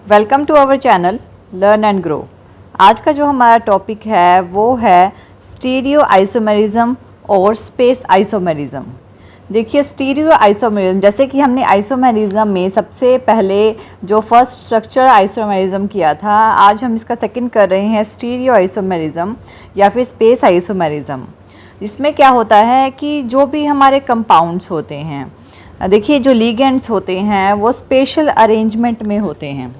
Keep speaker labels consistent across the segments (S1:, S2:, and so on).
S1: Welcome to our channel learn and grow. आज का जो हमारा टॉपिक है वो है स्टीरियो आइसोमेरिज्म और स्पेस आइसोमेरिज्म। देखिए, स्टीरियो आइसोमेरिज्म, जैसे कि हमने आइसोमेरिज्म में सबसे पहले जो फर्स्ट स्ट्रक्चर आइसोमेरिज्म किया था, आज हम इसका सेकंड कर रहे हैं स्टीरियो आइसोमेरिज्म या फिर स्पेस आइसोमेरिज्म। इसमें क्या होता है कि जो भी हमारे कंपाउंड्स होते हैं, देखिए जो लिगेंड्स होते हैं वो स्पेशल अरेंजमेंट में होते हैं,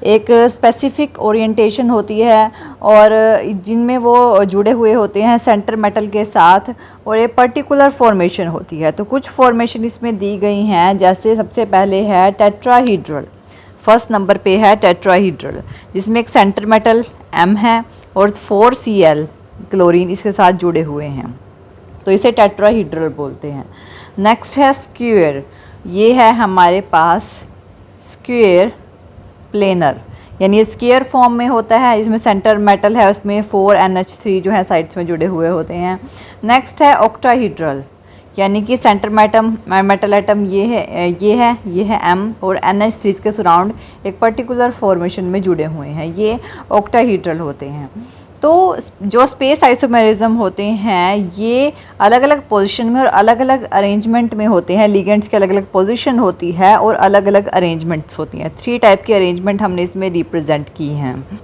S1: एक स्पेसिफिक ओरिएंटेशन होती है और जिनमें वो जुड़े हुए होते हैं सेंटर मेटल के साथ, और एक पर्टिकुलर फॉर्मेशन होती है। तो कुछ फॉर्मेशन इसमें दी गई हैं, जैसे सबसे पहले है टेट्राहीड्रल। फर्स्ट नंबर पे है टेट्राहीड्रल, जिसमें एक सेंटर मेटल M है और 4Cl क्लोरीन इसके साथ जुड़े हुए हैं, तो इसे टेट्राहीड्रल बोलते हैं। नेक्स्ट है स्क्वायर, ये है हमारे पास स्क्वायर प्लेनर, यानी स्क्वायर फॉर्म में होता है। इसमें सेंटर मेटल है, उसमें 4NH3 जो है साइड्स में जुड़े हुए होते हैं। नेक्स्ट है ऑक्टाहीड्रल, यानी कि सेंटर मेटल एटम ये है M और NH3 के सराउंड एक पर्टिकुलर फॉर्मेशन में जुड़े हुए हैं, ये ऑक्टाहीड्रल होते हैं। तो जो स्पेस आइसोमेरिज्म होते हैं ये अलग अलग पोजीशन में और अलग अलग अरेंजमेंट में होते हैं। लिगेंड्स की अलग अलग पोजीशन होती है और अलग अलग अरेंजमेंट्स होती हैं। 3 टाइप की अरेंजमेंट हमने इसमें रिप्रेजेंट की हैं।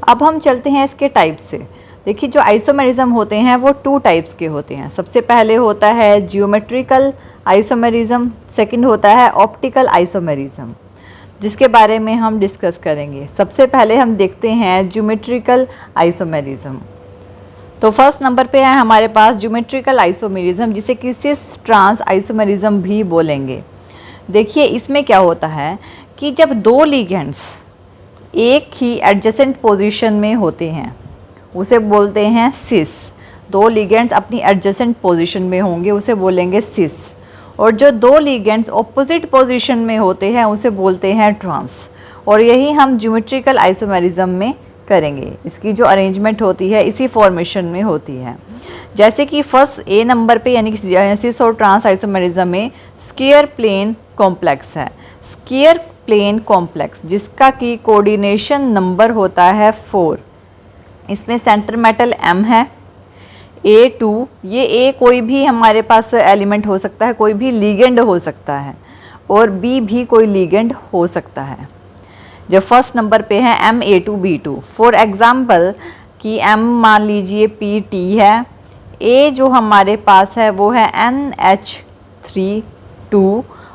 S1: अब हम चलते हैं इसके टाइप से। देखिए, जो आइसोमेरिज्म होते हैं वो 2 टाइप्स के होते हैं। सबसे पहले होता है जियोमेट्रिकल आइसोमेरिज्म, सेकंड होता है ऑप्टिकल आइसोमेरिज्म, जिसके बारे में हम डिस्कस करेंगे। सबसे पहले हम देखते हैं ज्योमेट्रिकल आइसोमेरिज्म। तो फर्स्ट नंबर पे है हमारे पास ज्योमेट्रिकल आइसोमेरिज्म, जिसे कि सिस ट्रांस आइसोमेरिज्म भी बोलेंगे। देखिए, इसमें क्या होता है कि जब 2 लिगेंड्स एक ही एडजेसेंट पोजीशन में होते हैं उसे बोलते हैं सिस। 2 लिगेंड्स अपनी एडजेसेंट पोजीशन में होंगे उसे बोलेंगे सिस, और जो 2 लिगेंड्स ऑपोजिट पोजीशन में होते हैं उसे बोलते हैं ट्रांस। और यही हम ज्योमेट्रिकल आइसोमेरिज्म में करेंगे। इसकी जो अरेंजमेंट होती है इसी फॉर्मेशन में होती है। जैसे कि फर्स्ट A नंबर पे, यानी कि सिस और ट्रांस आइसोमेरिज्म में स्क्वायर प्लेन कॉम्प्लेक्स है। स्क्वायर प्लेन कॉम्प्लेक्स जिसका कि कोऑर्डिनेशन नंबर होता है 4। इसमें सेंटर मेटल M है, A2, ये A कोई भी हमारे पास एलिमेंट हो सकता है, कोई भी लीगेंड हो सकता है, और B भी कोई लीगेंड हो सकता है। जब फर्स्ट नंबर पे है MA2B2, फॉर एग्ज़ाम्पल कि M मान लीजिए PT है, A जो हमारे पास है वो है NH3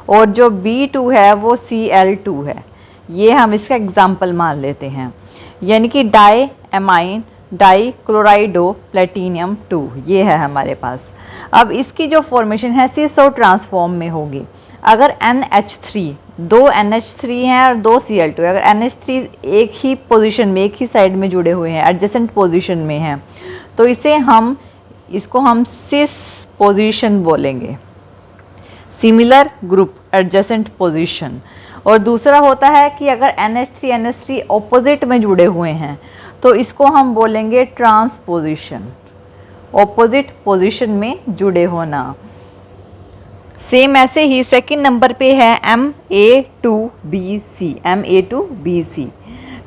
S1: और जो B2 है वो Cl2 है। ये हम इसका एग्ज़ाम्पल मान लेते हैं, यानी कि डाई एमाइन डाई क्लोराइडो प्लेटिनियम 2, ये है हमारे पास। अब इसकी जो फॉर्मेशन है सिस और ट्रांसफॉर्म में होगी। अगर NH3, 2 NH3 हैं और 2 Cl2, अगर NH3 एक ही पोजीशन में, एक ही साइड में जुड़े हुए हैं, एडजेसेंट पोजीशन में हैं, तो इसको हम सिस पोजीशन बोलेंगे, सिमिलर ग्रुप एडजेसेंट पोजीशन। और दूसरा होता है कि अगर NH3 ऑपोजिट में जुड़े हुए हैं तो इसको हम बोलेंगे ट्रांसपोजिशन, ऑपोजिट पोजीशन में जुड़े होना। सेम ऐसे ही सेकंड नंबर पे है MA2BC।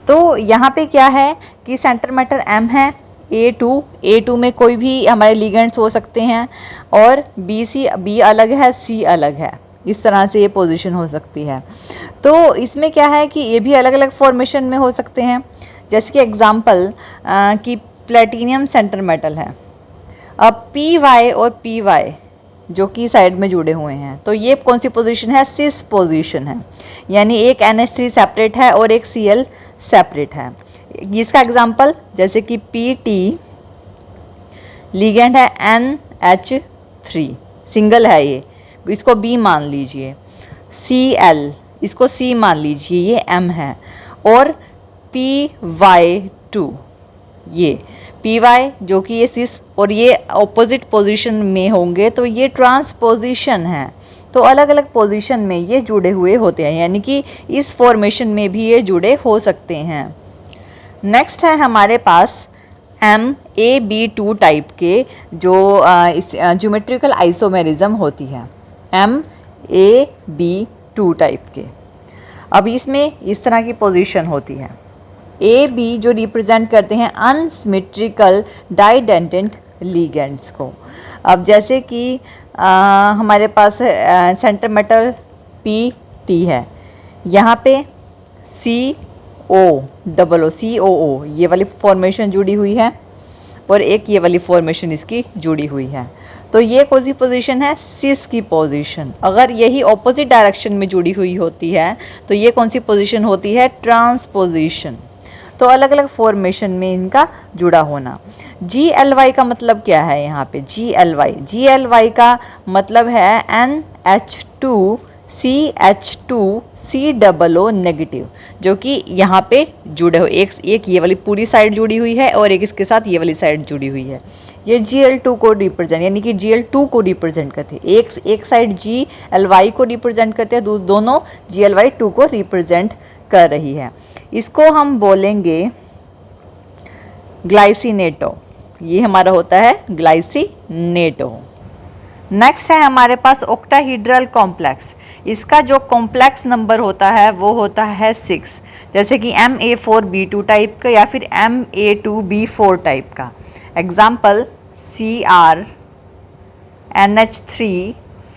S1: तो यहाँ पे क्या है कि सेंटर मेटल M है, A2 में कोई भी हमारे लिगेंड्स हो सकते हैं, और B अलग है, C अलग है। इस तरह से ये पोजीशन हो सकती है। तो इसमें क्या है कि ये भी अलग अलग फॉर्मेशन में हो सकते हैं। जैसे कि एग्जांपल कि प्लेटिनियम सेंटर मेटल है, अब PY और PY जो कि साइड में जुड़े हुए हैं, तो ये कौन सी पोजीशन है? सिस पोजीशन है, यानी एक NH3 सेपरेट है और एक Cl सेपरेट है। इसका एग्जांपल जैसे कि PT लिगेंड है NH3, सिंगल है ये, इसको B मान लीजिए। Cl, इसको C मान लीजिए, ये M है। और PY2, ये PY जो कि ये सिस और ये ऑपोजिट पोजीशन में होंगे, तो ये ट्रांसपोजिशन है। तो अलग अलग पोजीशन में ये जुड़े हुए होते हैं, यानी कि इस फॉर्मेशन में भी ये जुड़े हो सकते हैं। नेक्स्ट है हमारे पास MAB2 टाइप के जो इस ज्योमेट्रिकल आइसोमेरिज्म होती है, MAB2 टाइप के। अब इसमें इस तरह की पोजीशन होती है। ए बी जो रिप्रेजेंट करते हैं अनसिमेट्रिकल डाइडेंटेंट लिगेंड्स को। अब जैसे कि हमारे पास सेंटर मेटल पी टी है, यहाँ पे सी ओ डबल ओ सी ओ ओ ये वाली फॉर्मेशन जुड़ी हुई है और एक ये वाली फॉर्मेशन इसकी जुड़ी हुई है। तो ये कौन सी पोजीशन है? सिस की पोजीशन। अगर यही ऑपोजिट डायरेक्शन में जुड़ी हुई होती है तो ये कौन सी पोजीशन होती है? ट्रांसपोजिशन। तो अलग अलग फॉर्मेशन में इनका जुड़ा होना। GLY का मतलब क्या है? यहाँ पे GLY का मतलब है NH2CH2COO नेगेटिव, जो कि यहाँ पे जुड़े हो, एक ये वाली पूरी साइड जुड़ी हुई है और एक इसके साथ ये वाली साइड जुड़ी हुई है। ये Gl2 को रिप्रेजेंट, यानी कि Gl2 को रिप्रेजेंट करते हैं। एक साइड GLY को रिप्रेजेंट करते हैं, दोनों GLY2 को रिप्रेजेंट कर रही है। इसको हम बोलेंगे ग्लाइसिनेटो। ये हमारा होता है ग्लाइसिनेटो। नेक्स्ट है हमारे पास ऑक्टाहीड्रल कॉम्प्लेक्स। इसका जो कॉम्प्लेक्स नंबर होता है वो होता है 6, जैसे कि Ma4B2 टाइप का या फिर Ma2B4 टाइप का। एग्जाम्पल Cr NH3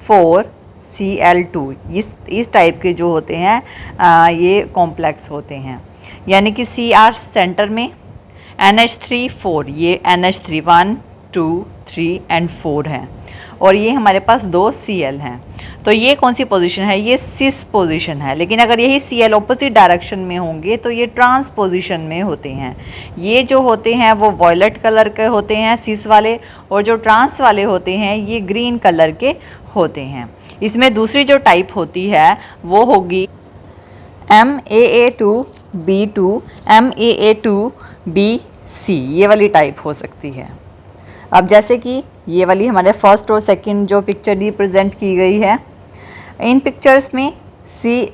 S1: 4Cl2, इस टाइप के जो होते हैं ये कॉम्प्लेक्स होते हैं। यानी कि Cr सेंटर में, NH3 4, ये NH3 1 2 3 एंड 4 हैं और ये हमारे पास 2 Cl हैं। तो ये कौन सी पोजीशन है? ये सिस पोजीशन है। लेकिन अगर यही Cl ऑपोजिट डायरेक्शन में होंगे तो ये ट्रांस पोजीशन में होते हैं। ये जो होते हैं वो वॉयलेट कलर के होते हैं सिस वाले, और जो ट्रांस वाले होते हैं ये ग्रीन कलर के होते हैं। इसमें दूसरी जो टाइप होती है वो होगी MAA2B2 MAA2BC, ये वाली टाइप हो सकती है। अब जैसे कि ये वाली हमारे फर्स्ट और सेकंड जो पिक्चर रिप्रेजेंट की गई है, इन पिक्चर्स में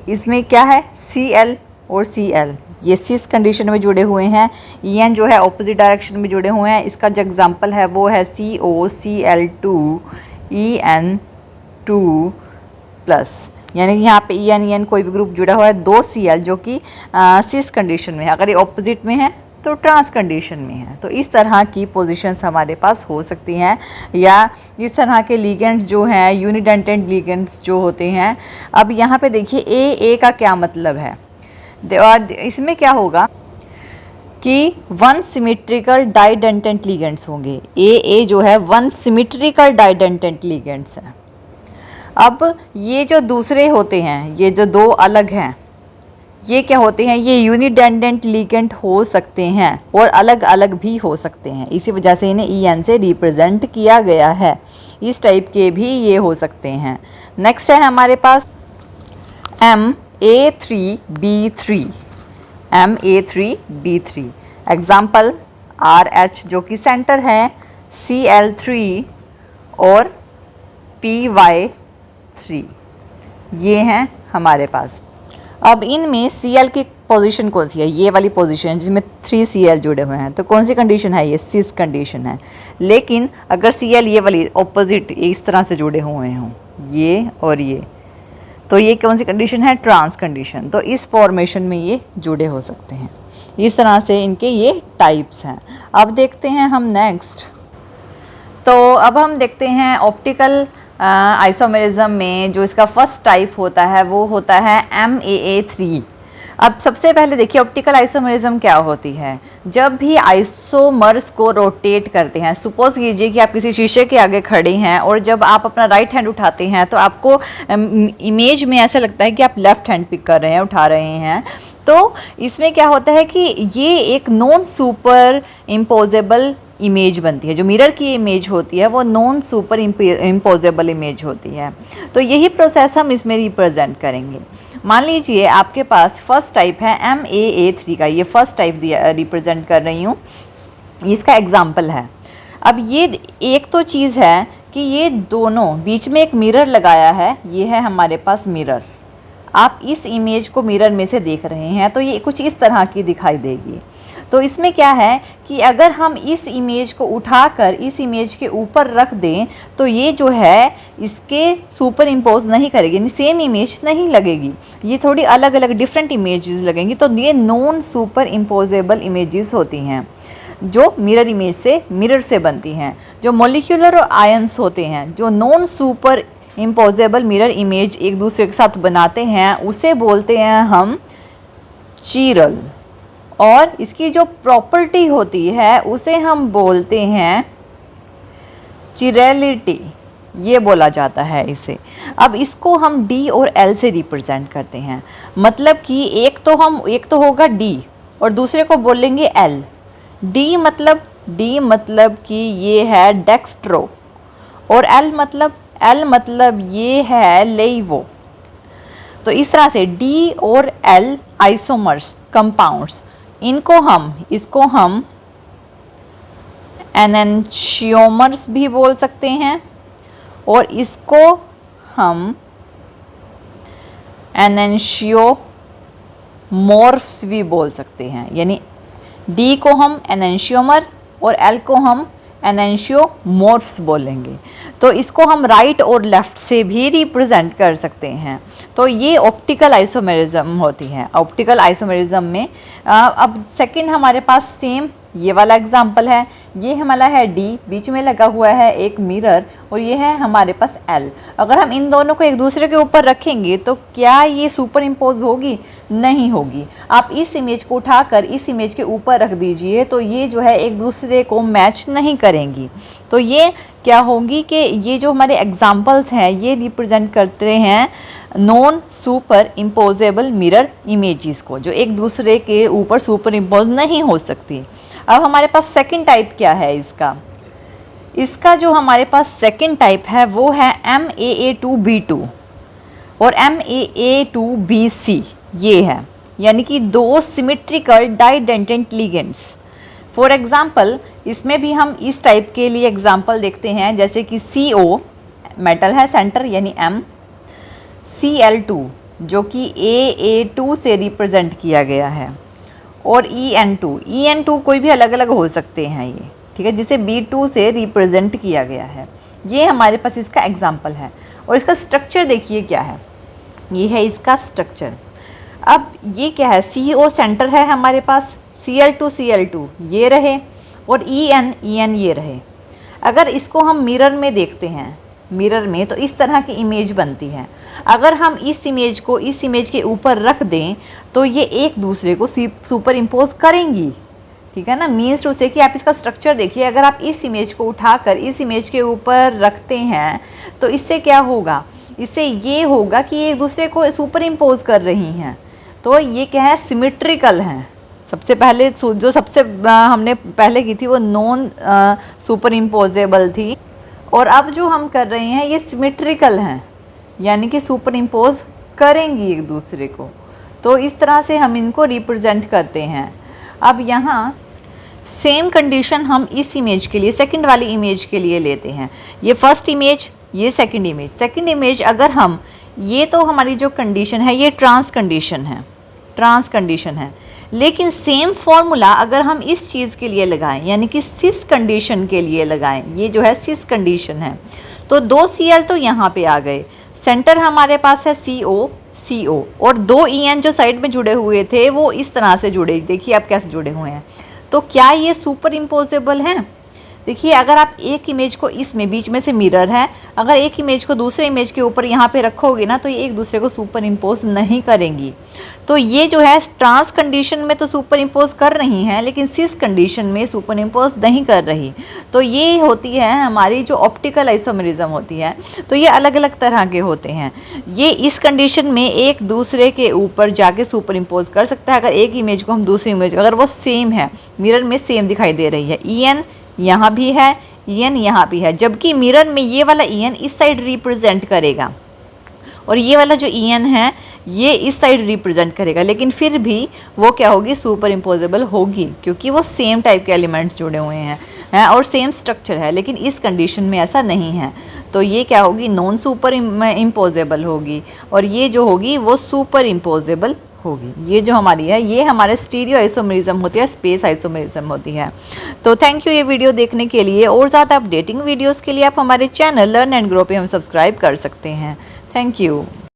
S1: इसमें क्या है? Cl और Cl ये सिस कंडीशन में जुड़े हुए हैं। En जो है ऑपोजिट डायरेक्शन में जुड़े हुए हैं। इसका जो एग्जांपल है वो है COCl2 En2+, यानी कि यहाँ पे En कोई भी ग्रुप जुड़ा हुआ है, 2 Cl जो कि सिस कंडीशन में है। अगर ये ऑपोजिट में है तो ट्रांस कंडीशन में है। तो इस तरह की पोजीशंस हमारे पास हो सकती हैं, या इस तरह के लिगेंड्स जो हैं यूनिडेंटेंट लिगेंड्स जो होते हैं। अब यहाँ पे देखिए ए का क्या मतलब है? इसमें क्या होगा कि 1 सिमेट्रिकल डाइडेंटेंट लिगेंड्स होंगे। ए जो है 1 सिमेट्रिकल डाइडेंटेंट लिगेंड्स है। अब ये जो दूसरे होते हैं, ये जो 2 अलग हैं, ये क्या होते हैं? ये यूनिडेंडेंट लिगेंड हो सकते हैं और अलग अलग भी हो सकते हैं। इसी वजह से इन्हें En से रिप्रेजेंट किया गया है। इस टाइप के भी ये हो सकते हैं। नेक्स्ट है हमारे पास Ma3B3 एग्जाम्पल RH जो कि सेंटर है, Cl3 और Py3, ये हैं हमारे पास। अब इनमें Cl की पोजीशन कौन सी है? ये वाली पोजीशन जिसमें 3 Cl जुड़े हुए हैं। तो कौन सी कंडीशन है? ये सिस कंडीशन है। लेकिन अगर Cl ये वाली ऑपोजिट इस तरह से जुड़े हुए हों, ये और ये, तो ये कौन सी कंडीशन है? Trans condition. तो इस फॉर्मेशन में ये जुड़े हो सकते हैं। इस तरह से इनके ये टाइप्स हैं। अब देखते हैं हम नेक्स्ट। तो अब हम देखते हैं ऑप्टिकल आइसोमेरिज्म में जो इसका फर्स्ट टाइप होता है वो होता है MAA3। अब सबसे पहले देखिए ऑप्टिकल आइसोमेरिज्म क्या होती है। जब भी आइसोमर्स को रोटेट करते हैं, सपोज कीजिए कि आप किसी शीशे के आगे खड़े हैं और जब आप अपना राइट हैंड उठाते हैं तो आपको इमेज में ऐसा लगता है कि आप लेफ्ट हैंड पिक कर रहे हैं, उठा रहे हैं। तो इसमें क्या होता है कि ये एक नॉन सुपर इम्पोजेबल इमेज बनती है। जो मिरर की इमेज होती है वो नॉन सुपर इम्पोजेबल इमेज होती है। तो यही प्रोसेस हम इसमें रिप्रेजेंट करेंगे। मान लीजिए आपके पास फर्स्ट टाइप है MAA3 का, ये फर्स्ट टाइप रिप्रेजेंट कर रही हूँ, इसका एग्जाम्पल है। अब ये एक तो चीज़ है कि ये दोनों बीच में एक मिरर लगाया है, ये है हमारे पास मिरर। आप इस इमेज को मिरर में से देख रहे हैं तो ये कुछ इस तरह की दिखाई देगी। तो इसमें क्या है कि अगर हम इस इमेज को उठाकर इस इमेज के ऊपर रख दें तो ये जो है इसके सुपर इम्पोज नहीं करेगी, यानी सेम इमेज नहीं लगेगी, ये थोड़ी अलग अलग डिफरेंट इमेजेस लगेंगी। तो ये नॉन सुपर इम्पोजेबल इमेजेस होती हैं जो मिरर इमेज से मिरर से बनती हैं। जो मॉलिक्यूलर और आयंस होते हैं जो non super imposable mirror image एक दूसरे के साथ बनाते हैं उसे बोलते हैं हम चिरल, और इसकी जो प्रॉपर्टी होती है उसे हम बोलते हैं चिरलिटी, ये बोला जाता है इसे। अब इसको हम D और L से रिप्रेजेंट करते हैं, मतलब कि एक तो होगा D और दूसरे को बोलेंगे L। D मतलब कि ये है डेक्स्ट्रो, और L मतलब ये है लेइवो। तो इस तरह से D और L आइसोमर्स कंपाउंड्स, इसको हम एनेंशियोमर्स भी बोल सकते हैं और इसको हम एनेंशियोमॉर्फ्स भी बोल सकते हैं। यानी D को हम एनेंशियोमर और L को हम एनेंशियोमॉर्फ्स बोलेंगे। तो इसको हम राइट और लेफ़्ट से भी रिप्रेजेंट कर सकते हैं। तो ये ऑप्टिकल आइसोमेरिज्म होती है। ऑप्टिकल आइसोमेरिज्म में अब सेकंड हमारे पास सेम ये वाला एग्जाम्पल है। ये हमारा है D, बीच में लगा हुआ है एक मिरर, और ये है हमारे पास L। अगर हम इन दोनों को एक दूसरे के ऊपर रखेंगे तो क्या ये सुपर इम्पोज होगी? नहीं होगी। आप इस इमेज को उठाकर इस इमेज के ऊपर रख दीजिए तो ये जो है एक दूसरे को मैच नहीं करेंगी। तो ये क्या होंगी कि ये जो हमारे एग्जाम्पल्स हैं ये रिप्रेजेंट करते हैं non super imposable mirror images को, जो एक दूसरे के ऊपर सुपर इम्पोज नहीं हो सकती। अब हमारे पास सेकंड टाइप क्या है इसका जो हमारे पास सेकंड टाइप है वो है MAA2B2 और MAA2BC। ये है यानी कि दो सिमेट्रिकल डाइडेंटेंट लिगेंड्स। फॉर एग्जांपल इसमें भी हम इस टाइप के लिए एग्जांपल देखते हैं, जैसे कि CO मेटल है सेंटर यानी M, Cl2 जो कि AA2 से रिप्रेजेंट किया गया है, और EN2 कोई भी अलग अलग हो सकते हैं ये, ठीक है, जिसे B2 से रिप्रेजेंट किया गया है। ये हमारे पास इसका एग्जाम्पल है। और इसका स्ट्रक्चर देखिए क्या है, ये है इसका स्ट्रक्चर। अब ये क्या है, CO सेंटर है हमारे पास, Cl2 ये रहे और EN ये रहे। अगर इसको हम मिरर में देखते हैं, मिरर में तो इस तरह की इमेज बनती है। अगर हम इस इमेज को इस इमेज के ऊपर रख दें तो ये एक दूसरे को सुपर इम्पोज करेंगी, ठीक है ना। मीन्स टू से कि आप इसका स्ट्रक्चर देखिए, अगर आप इस इमेज को उठाकर इस इमेज के ऊपर रखते हैं तो इससे क्या होगा, इससे ये होगा कि ये एक दूसरे को सुपर इम्पोज कर रही हैं। तो ये क्या है, सिमेट्रिकल हैं। सबसे पहले जो सबसे हमने पहले की थी वो नॉन सुपर इम्पोजेबल थी, और अब जो हम कर रहे हैं ये सिमेट्रिकल हैं, यानी कि सुपर इम्पोज करेंगी एक दूसरे को। तो इस तरह से हम इनको रिप्रेजेंट करते हैं। अब यहाँ सेम कंडीशन हम इस इमेज के लिए, सेकंड वाली इमेज के लिए लेते हैं। ये फर्स्ट इमेज, ये सेकंड इमेज अगर हम, ये तो हमारी जो कंडीशन है ये ट्रांस कंडीशन है, लेकिन सेम फॉर्मूला अगर हम इस चीज़ के लिए लगाएं, यानी कि सिस कंडीशन के लिए लगाएं, ये जो है सिस कंडीशन है, तो दो Cl तो यहाँ पे आ गए, सेंटर हमारे पास है CO और दो EN जो साइड में जुड़े हुए थे वो इस तरह से जुड़े, देखिए आप कैसे जुड़े हुए हैं। तो क्या ये सुपर इम्पोजेबल हैं? देखिए अगर आप एक इमेज को इसमें बीच में से मिरर है, अगर एक इमेज को दूसरे इमेज के ऊपर यहाँ पे रखोगे ना तो ये एक दूसरे को सुपर इम्पोज नहीं करेंगी। तो ये जो है ट्रांस कंडीशन में तो सुपर इम्पोज कर रही हैं, लेकिन सिस कंडीशन में सुपर इम्पोज नहीं कर रही। तो ये होती है हमारी जो ऑप्टिकल आइसोमेरिज्म होती है। तो ये अलग अलग तरह के होते हैं। ये इस कंडीशन में एक दूसरे के ऊपर जाके सुपर इम्पोज कर सकता है। अगर एक इमेज को हम दूसरी इमेज, अगर वो सेम है, मिरर में सेम दिखाई दे रही है, EN यहाँ भी है, EN यहाँ भी है, जबकि मिरर में ये वाला EN इस साइड रिप्रेजेंट करेगा और ये वाला जो EN है ये इस साइड रिप्रेजेंट करेगा, लेकिन फिर भी वो क्या होगी, सुपर इम्पोजेबल होगी, क्योंकि वो सेम टाइप के एलिमेंट्स जुड़े हुए हैं और सेम स्ट्रक्चर है। लेकिन इस कंडीशन में ऐसा नहीं है, तो ये क्या होगी, नॉन सुपर इम्पोजेबल होगी, और ये जो होगी वो सुपर इम्पोजेबल होगी। ये जो हमारी है ये हमारे स्टीरियो आइसोमेरिज्म होती है, स्पेस आइसोमेरिज्म होती है। तो थैंक यू ये वीडियो देखने के लिए। और ज़्यादा अपडेटिंग वीडियोस के लिए आप हमारे चैनल लर्न एंड ग्रो पे हम सब्सक्राइब कर सकते हैं। Thank you.